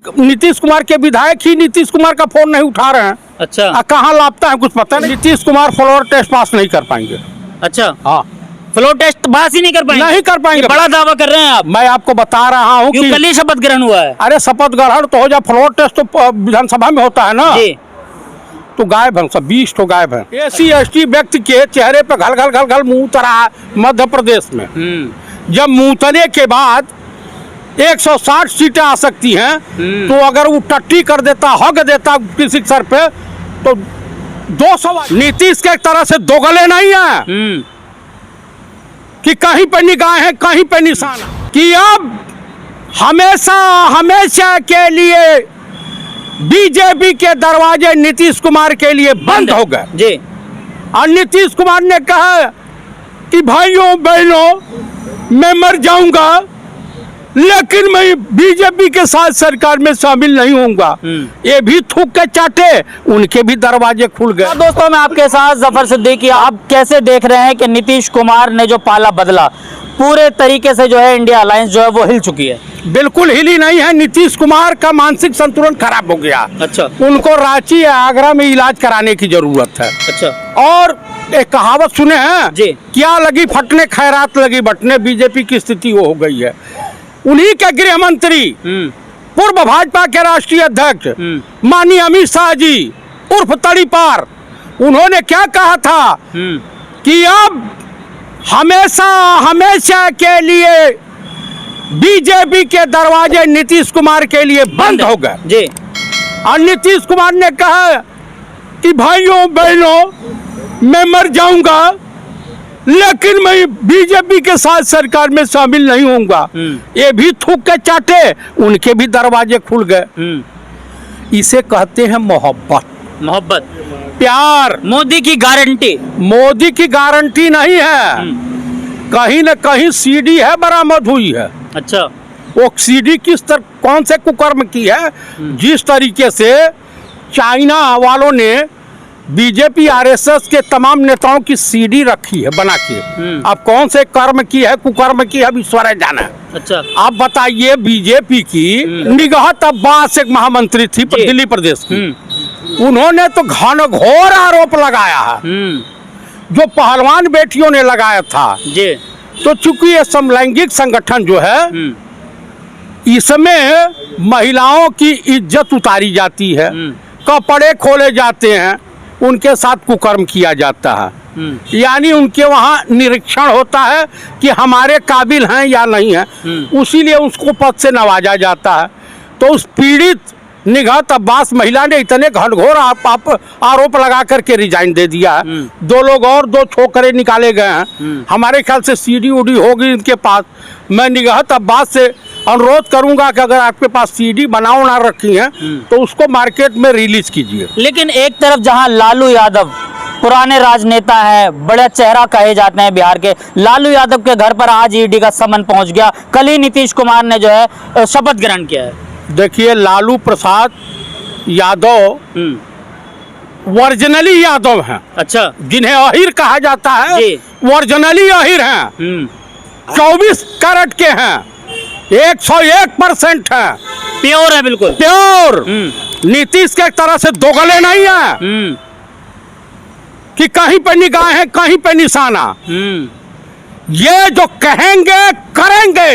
नीतीश कुमार के विधायक ही नीतीश कुमार का फोन नहीं उठा रहे हैं। अच्छा, कहाँ लापता है कुछ पता नहीं। Nitish Kumar floor test pass नहीं कर पाएंगे। अच्छा, हाँ, फ्लोर टेस्ट पास ही नहीं कर पाएंगे। नहीं कर पाएंगे। बड़ा दावा कर रहे हैं आप। मैं आपको बता रहा हूँ कि कल ही शपथ ग्रहण हुआ है। अरे शपथ ग्रहण तो हो जाए, फ्लोर टेस्ट तो विधानसभा में होता है ना जी। तो गायब है सब, 20 तो गायब है। SC/ST व्यक्ति के चेहरे पे घल घल घल घल मुंह उतरा है मध्य प्रदेश में। जब मुंहतने के बाद 160 सीटें आ सकती हैं तो अगर वो टट्टी कर देता, हग देता किसी सर पे तो 200। नीतीश के एक तरह से दोगले नहीं है कि कहीं पे निगाह है कहीं पे निशाना, कि अब हमेशा हमेशा के लिए बीजेपी के दरवाजे नीतीश कुमार के लिए बंद हो गए जी। और नीतीश कुमार ने कहा कि भाइयों बहनों मैं मर जाऊंगा लेकिन मैं बीजेपी के साथ सरकार में शामिल नहीं होऊंगा। ये भी थूक के चाटे, उनके भी दरवाजे खुल गए। दोस्तों, मैं आपके साथ जफर सिद्दीकी। आप कैसे देख रहे हैं कि नीतीश कुमार ने जो पाला बदला, पूरे तरीके से जो है इंडिया अलायंस जो है वो हिल चुकी है। बिल्कुल हिली नहीं है। नीतीश कुमार का मानसिक संतुलन खराब हो गया। अच्छा, उनको रांची या आगरा में इलाज कराने की जरूरत है। अच्छा। और एक कहावत सुने हैं जी, क्या लगी फटने खैरात लगी बटने। बीजेपी की स्थिति वो हो गई है। उन्हीं के गृह मंत्री पूर्व भाजपा के राष्ट्रीय अध्यक्ष माननीय अमित शाह जी उर्फ तड़ीपार, उन्होंने क्या कहा था कि अब हमेशा हमेशा के लिए बीजेपी के दरवाजे नीतीश कुमार के लिए बंद हो गए जी। और नीतीश कुमार ने कहा कि भाइयों बहनों मैं मर जाऊंगा लेकिन मैं बीजेपी के साथ सरकार में शामिल नहीं होऊंगा। ये भी थूक के चाटे, उनके भी दरवाजे खुल गए। इसे कहते हैं मोहब्बत, मोहब्बत, प्यार। मोदी की गारंटी। मोदी की गारंटी नहीं है, कहीं न कहीं सीडी है बरामद हुई है। अच्छा, वो सीडी किस तरह कौन से कुकर्म की है, जिस तरीके से चाइना वालों ने बीजेपी RSS के तमाम नेताओं की सीडी रखी है बना के। अब कौन से कर्म की है कुकर्म की है ईश्वर जाना है। अच्छा, आप बताइए। बीजेपी की निगहत अब्बास एक महामंत्री थी दिल्ली प्रदेश की, उन्होंने तो घनघोर आरोप लगाया है जो पहलवान बेटियों ने लगाया था जी। तो चूंकि ये समलैंगिक संगठन जो है इसमें महिलाओं की इज्जत उतारी जाती है, कपड़े खोले जाते हैं, उनके साथ कुकर्म किया जाता है। यानी उनके वहाँ निरीक्षण होता है कि हमारे काबिल हैं या नहीं हैं, उसीलिए उसको पद से नवाजा जाता है। तो उस पीड़ित निगहत अब्बास महिला ने इतने घनघोर आरोप लगा करके रिजाइन दे दिया है। 2 लोग और 2 छोकरे निकाले गए हैं। हमारे ख्याल से सीडी उडी होगी इनके पास। मैं निगहत अब्बास से अनुरोध करूंगा कि अगर आपके पास सीडी बनाओ ना रखी है तो उसको मार्केट में रिलीज कीजिए। लेकिन एक तरफ जहां लालू यादव पुराने राजनेता हैं, बड़ा चेहरा कहे जाते हैं बिहार के, लालू यादव के घर पर आज ईडी का समन पहुंच गया। कल ही नीतीश कुमार ने जो है शपथ ग्रहण किया है। देखिए, लालू प्रसाद यादव ओरिजिनली यादव हैं। अच्छा, जिन्हें अहिर कहा जाता है ओरिजिनली अहिर हैं। 24 कैरेट के हैं, 101% है, प्योर है, बिल्कुल प्योर। नीतीश के एक तरह से दोगले नहीं है कि कहीं पे निगाह है कहीं पे निशाना। ये जो कहेंगे करेंगे,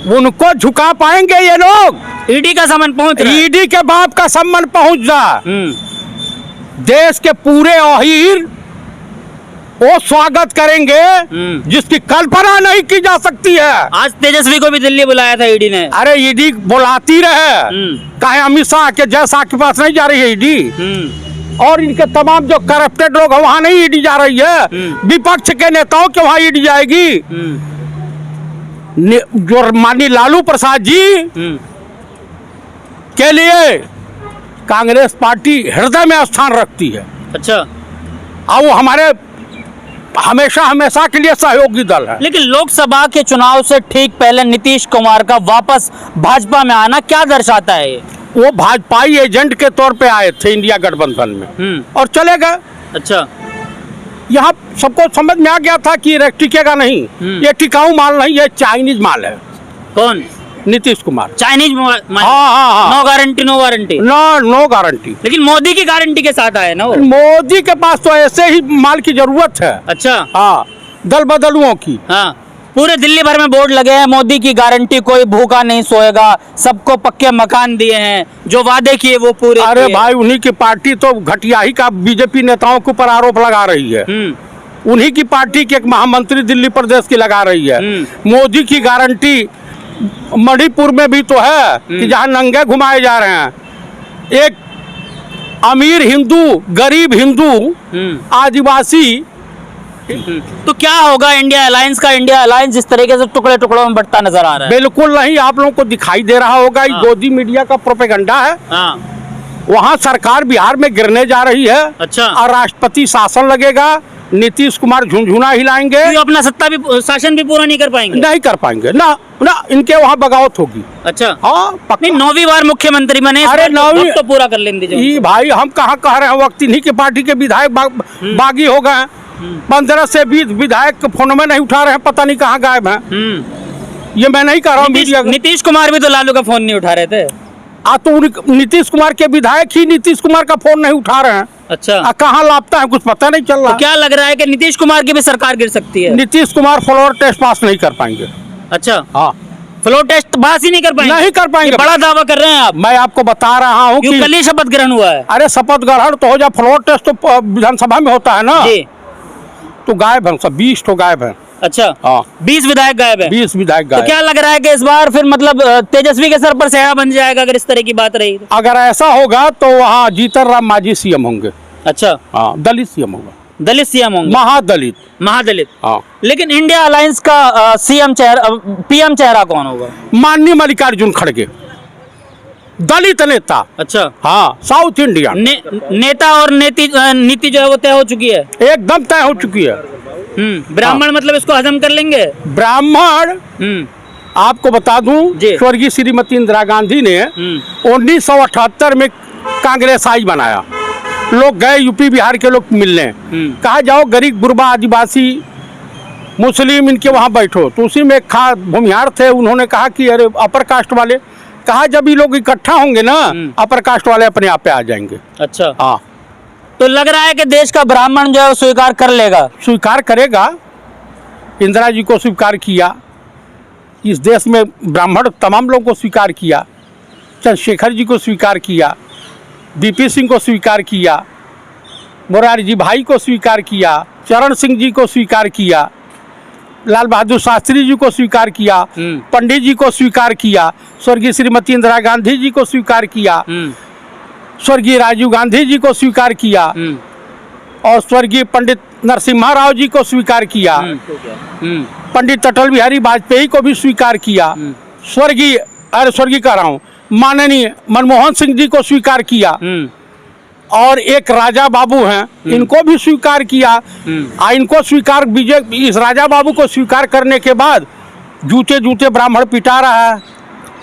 उनको झुका पाएंगे ये लोग। ईडी का समन पहुंच रहा है। ईडी के बाप का सम्मान पहुंच जा। देश के पूरे अहीर वो स्वागत करेंगे जिसकी कल्पना नहीं की जा सकती है। आज तेजस्वी को भी दिल्ली बुलाया था ईडी ने। अरे ईडी बुलाती रहे, कहे अमित शाह के जैसा के पास नहीं जा रही है ईडी। और इनके तमाम जो करप्टेड लोग हैं वहां नहीं ईडी जा रही है, विपक्ष के नेताओं के वहां ईडी जाएगी। जो माननीय लालू प्रसाद जी के लिए कांग्रेस पार्टी हृदय में स्थान रखती है। अच्छा, और वो हमारे हमेशा हमेशा के लिए सहयोगी दल है। लेकिन लोकसभा के चुनाव से ठीक पहले नीतीश कुमार का वापस भाजपा में आना क्या दर्शाता है? वो भाजपाई एजेंट के तौर पे आए थे इंडिया गठबंधन में और चले गए। अच्छा, यहाँ सबको समझ में आ गया था कि टिकेगा नहीं, ये टिकाऊ माल नहीं है, चाइनीज माल है। कौन? नीतीश कुमार। चाइनीज हाँ। No guarantee no warranty. No guarantee. लेकिन मोदी की गारंटी के साथ आए ना वो। मोदी के पास तो ऐसे ही माल की जरूरत है। अच्छा। हाँ, दल बदलुओं की। हाँ, पूरे दिल्ली भर में बोर्ड लगे हैं, मोदी की गारंटी, कोई भूखा नहीं सोएगा, सबको पक्के मकान दिए हैं, जो वादे किए वो पूरे अरे किए। भाई, उन्हीं की पार्टी तो घटिया ही का बीजेपी नेताओं के ऊपर आरोप लगा रही है। उन्हीं की पार्टी के एक महामंत्री दिल्ली प्रदेश की लगा रही है। मोदी की गारंटी मणिपुर में भी तो है कि जहाँ नंगे घुमाए जा रहे हैं। एक अमीर हिंदू, गरीब हिंदू, आदिवासी। तो क्या होगा इंडिया अलायंस का? इंडिया अलायंस जिस तरीके से टुकड़े टुकड़ों में बंटता नजर आ रहा है। बिल्कुल नहीं, आप लोगों को दिखाई दे रहा होगा, ये गोदी मीडिया का प्रोपेगेंडा है। वहाँ सरकार बिहार में गिरने जा रही है। अच्छा। और राष्ट्रपति शासन लगेगा, नीतीश कुमार झुनझुना हिलाएंगे। तो अपना शासन भी पूरा नहीं कर पाएंगे। नहीं कर पाएंगे ना, इनके वहाँ बगावत होगी। अच्छा। हाँ, नहीं, 9वीं बार मुख्यमंत्री बने। अरे 9वीं तो पूरा कर लेंगे ये भाई, हम कहाँ कह रहे हैं, वक्त इन्हीं की पार्टी के विधायक बागी हो गए। 15 से 20 विधायक फोन में नहीं उठा रहे हैं, पता नहीं कहाँ गायब हैं। ये मैं नहीं कह रहा हूँ। नीतीश कुमार भी तो लालू का फोन नहीं उठा रहे थे। तो नीतीश कुमार के विधायक ही नीतीश कुमार का फोन नहीं उठा रहे हैं। अच्छा। कहाँ लापता है, कुछ पता नहीं चल रहा। तो क्या लग रहा है कि नीतीश कुमार की भी सरकार गिर सकती है? Nitish Kumar floor test pass नहीं कर पाएंगे। अच्छा। हाँ, फ्लोर टेस्ट पास ही नहीं कर पाएंगे। नहीं कर पाएंगे। बड़ा दावा कर रहे हैं आप। मैं आपको बता रहा हूँ कि कल ही शपथ ग्रहण हुआ है। अरे शपथ ग्रहण तो हो जाए, फ्लोर टेस्ट तो विधानसभा में होता है ना जी। तो गायब है सब, 20 तो गायब है। अच्छा। हाँ, 20 विधायक गायब है। 20 विधायक गायब। तो क्या लग रहा है कि इस बार फिर मतलब तेजस्वी के सर पर सेहरा बन जाएगा अगर इस तरह की बात रही? अगर ऐसा होगा तो वहाँ जीतन राम मांझी सीएम होंगे। अच्छा। हाँ, दलित सीएम होगा। दलित सीएम होंगे। महादलित। हाँ। लेकिन इंडिया अलायंस का सीएम चेहरा, पीएम चेहरा कौन होगा? माननीय मल्लिकार्जुन खड़गे, दलित नेता। अच्छा। हाँ, साउथ इंडिया नेता और नीति जो है वो तय हो चुकी है, एकदम तय हो चुकी है। ब्राह्मण मतलब इसको हजम कर लेंगे। ब्राह्मण आपको बता दूं, स्वर्गीय श्रीमती इंदिरा गांधी ने 1978 में कांग्रेस आई बनाया। लोग गए यूपी बिहार के लोग मिलने, कहा जाओ गरीब गुरबा आदिवासी मुस्लिम इनके वहाँ बैठो। तो उसी में भूमिहार थे, उन्होंने कहा कि अरे अपर कास्ट वाले, कहा जब ये लोग इकट्ठा होंगे ना, अपर कास्ट वाले अपने आप पे आ जाएंगे। अच्छा। हाँ, तो लग रहा है कि देश का ब्राह्मण जो है स्वीकार कर लेगा। स्वीकार करेगा। इंदिरा जी को स्वीकार किया, इस देश में ब्राह्मण तमाम लोगों को स्वीकार किया, चंद्रशेखर जी को स्वीकार किया, बीपी सिंह को स्वीकार किया, मोरारजी जी भाई को स्वीकार किया, चरण सिंह जी को स्वीकार किया, लाल बहादुर शास्त्री जी को स्वीकार किया, पंडित जी को स्वीकार किया, स्वर्गीय श्रीमती इंदिरा गांधी जी को स्वीकार किया, स्वर्गीय राजीव गांधी जी को स्वीकार किया, और स्वर्गीय पंडित नरसिम्हा राव जी को स्वीकार किया, पंडित अटल बिहारी वाजपेयी को भी स्वीकार किया, स्वर्गीय कह रहा हूँ, माननीय मनमोहन सिंह जी को स्वीकार किया, और एक राजा बाबू हैं, इनको भी स्वीकार किया। इनको स्वीकार, बीजेपी इस राजा बाबू को स्वीकार करने के बाद जूते जूते ब्राह्मण पिटा रहा है।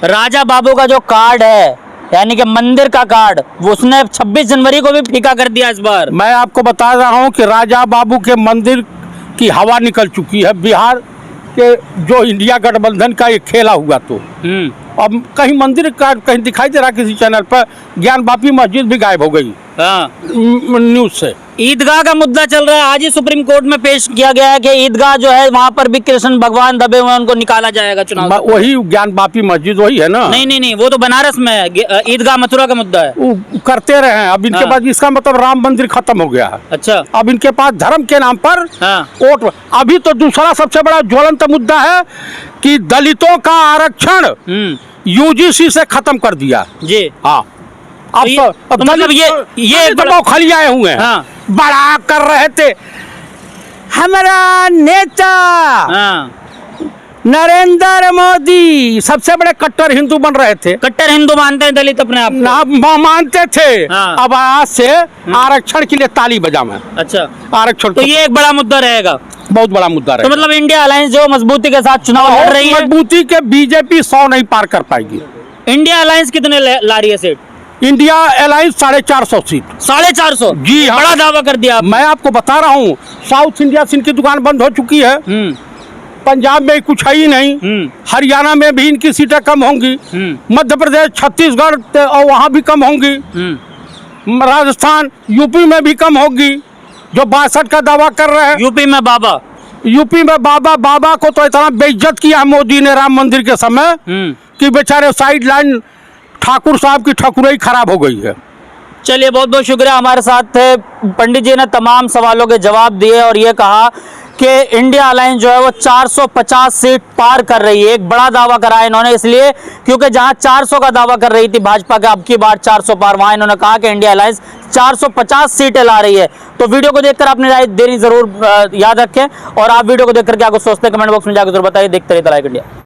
राजा बाबू का जो कार्ड है, यानी कि मंदिर का कार्ड, वो उसने 26 जनवरी को भी फीका कर दिया इस बार। मैं आपको बता रहा हूँ कि राजा बाबू के मंदिर की हवा निकल चुकी है। बिहार के जो इंडिया गठबंधन का ये खेला हुआ, तो अब कहीं मंदिर का कहीं दिखाई दे रहा किसी चैनल पर। ज्ञान वापी मस्जिद भी गायब हो गई न्यूज से। ईदगाह का मुद्दा चल रहा है, आज ही सुप्रीम कोर्ट में पेश किया गया है कि ईदगाह जो है वहाँ पर भी कृष्ण भगवान दबे हुए हैं, उनको निकाला जाएगा चुनाव। वही ज्ञान वापी मस्जिद वही है ना? नहीं, वो तो बनारस में है। ईदगाह मथुरा का मुद्दा है, वो करते रहे हैं। अब इनके पास, इसका मतलब राम मंदिर खत्म हो गया है। अच्छा। अब इनके पास धर्म के नाम पर वोट। अभी तो दूसरा सबसे बड़ा ज्वलंत मुद्दा है कि दलितों का आरक्षण यूजीसी से खत्म कर दिया जी। हाँ, अब तो मतलब ये तो खाली आए हुए हैं। हाँ। बड़ा कर रहे थे हमारा नेता नरेंद्र मोदी, सबसे बड़े कट्टर हिंदू बन रहे थे। कट्टर हिंदू मानते हैं दलित अपने आप को? मानते थे। हाँ। अब आज से आरक्षण के लिए ताली बजावे। अच्छा। आरक्षण तो ये एक बड़ा मुद्दा रहेगा, बहुत बड़ा मुद्दा रहेगा। तो मतलब इंडिया अलायंस जो मजबूती के साथ चुनाव लड़ रही है, मजबूती के बीजेपी 100 नहीं पार कर पाएगी। इंडिया अलायंस कितने ला रही है सीट? India alliance 450 seat. 450? जी हाँ। बड़ा दावा कर दिया। मैं आपको बता रहा हूँ, साउथ इंडिया से इनकी दुकान बंद हो चुकी है। पंजाब में कुछ है ही नहीं, हरियाणा में भी इनकी सीटें कम होंगी, मध्य प्रदेश छत्तीसगढ़ और वहाँ भी कम होंगी, राजस्थान यूपी में भी कम होगी, जो 62 का दावा कर रहे हैं। यूपी में बाबा को तो इतना बेइज्जत किया मोदी ने राम मंदिर के समय कि बेचारे साइड लाइन ठाकुर साहब की ठकुराई खराब हो गई है। चलिए, बहुत बहुत शुक्रिया। हमारे साथ थे पंडित जी ने तमाम सवालों के जवाब दिए और ये कहा कि इंडिया अलायंस जो है वो 450 सीट पार कर रही है। एक बड़ा दावा करा है इन्होंने, इसलिए क्योंकि जहां 400 का दावा कर रही थी भाजपा का, अब की बार 400 पार, वहां इन्होंने कहा कि इंडिया अलायंस 450 सीटें ला रही है। तो वीडियो को देखकर आपने राय देनी जरूर याद रखें और आप वीडियो को देखकर क्या कुछ सोचते हैं कमेंट बॉक्स में जाकर जरूर बताइए। देखते रहिए द लाइक इंडिया।